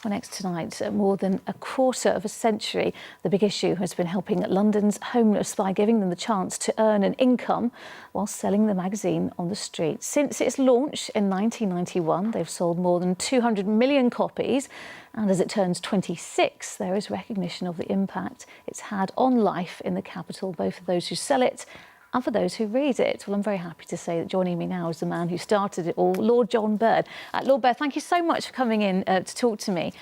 Well, next tonight, more than a quarter of a century, The Big Issue has been helping London's homeless by giving them the chance to earn an income while selling the magazine on the street. Since its launch in 1991, they've sold more than 200 million copies. And as it turns 26, there is recognition of the impact it's had on life in the capital, both for those who sell it and for those who read it. Well, I'm very happy to say that joining me now is the man who started it all, Lord John Bird. Lord Bird, thank you so much for coming in to talk to me.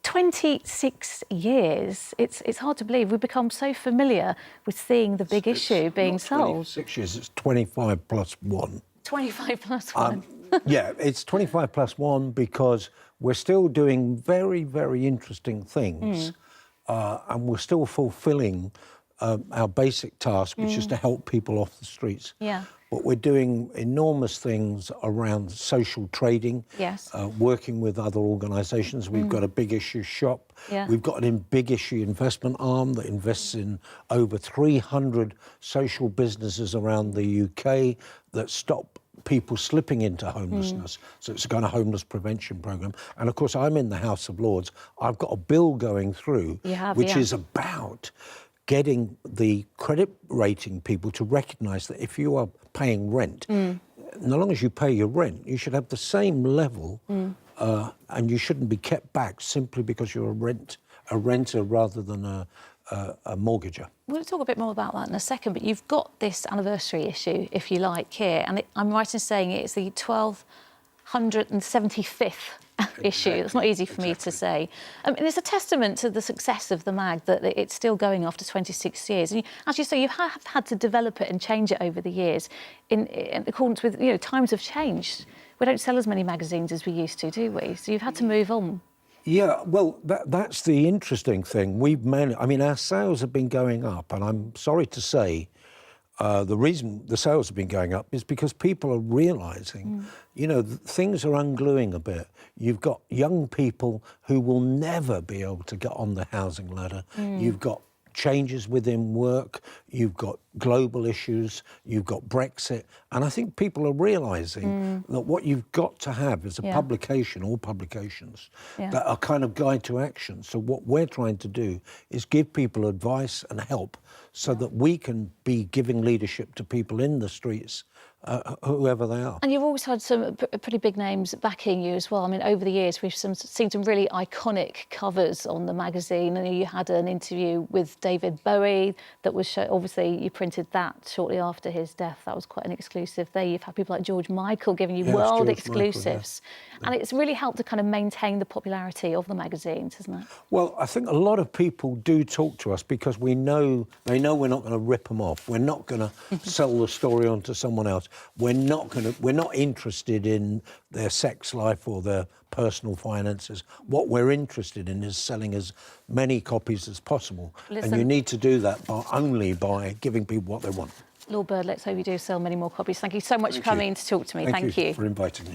26 years. It's hard to believe. We've become so familiar with seeing The Big Issue being sold. 26 years, it's 25 plus 1. 25 plus 1. Yeah, it's 25 plus 1 because we're still doing very, very interesting things and we're still fulfilling our basic task, which is to help people off the streets. Yeah. But we're doing enormous things around social trading, Yes. Working with other organisations. We've got a Big Issue shop. Yeah. We've got an Big Issue investment arm that invests in over 300 social businesses around the UK that stop people slipping into homelessness. So it's a kind of homeless prevention programme. And of course, I'm in the House of Lords. I've got a bill going through which is about getting the credit rating people to recognise that if you are paying rent, no long as you pay your rent, you should have the same level and you shouldn't be kept back simply because you're a renter rather than a mortgager. We're going to talk a bit more about that in a second, but you've got this anniversary issue, if you like, here, and I'm right in saying it's the 1275th issue. It's not easy for me to say. And it's a testament to the success of the mag that it's still going after 26 years. And as you say, you have had to develop it and change it over the years in accordance with, times have changed. We don't sell as many magazines as we used to, do we? So you've had to move on. Yeah, well, that's the interesting thing. Our sales have been going up, and I'm sorry to say the reason the sales have been going up is because people are realising, things are ungluing a bit. You've got young people who will never be able to get on the housing ladder. You've got changes within work, you've got global issues, you've got Brexit, and I think people are realising that what you've got to have is a publication, or publications, that are kind of guide to action. So what we're trying to do is give people advice and help so that we can be giving leadership to people in the streets, whoever they are. And you've always had some pretty big names backing you as well. I mean, over the years, we've seen some really iconic covers on the magazine. And you had an interview with David Bowie that was obviously you printed that shortly after his death. That was quite an exclusive there. You've had people like George Michael giving you world exclusives. And it's really helped to kind of maintain the popularity of the magazines, hasn't it? Well, I think a lot of people do talk to us because they know we're not going to rip them off. We're not going to sell the story on to someone else. We're not interested in their sex life or their personal finances. What we're interested in is selling as many copies as possible. And you need to do that only by giving people what they want. Lord Bird, let's hope you do sell many more copies. Thank you so much for coming in to talk to me. Thank you for inviting me.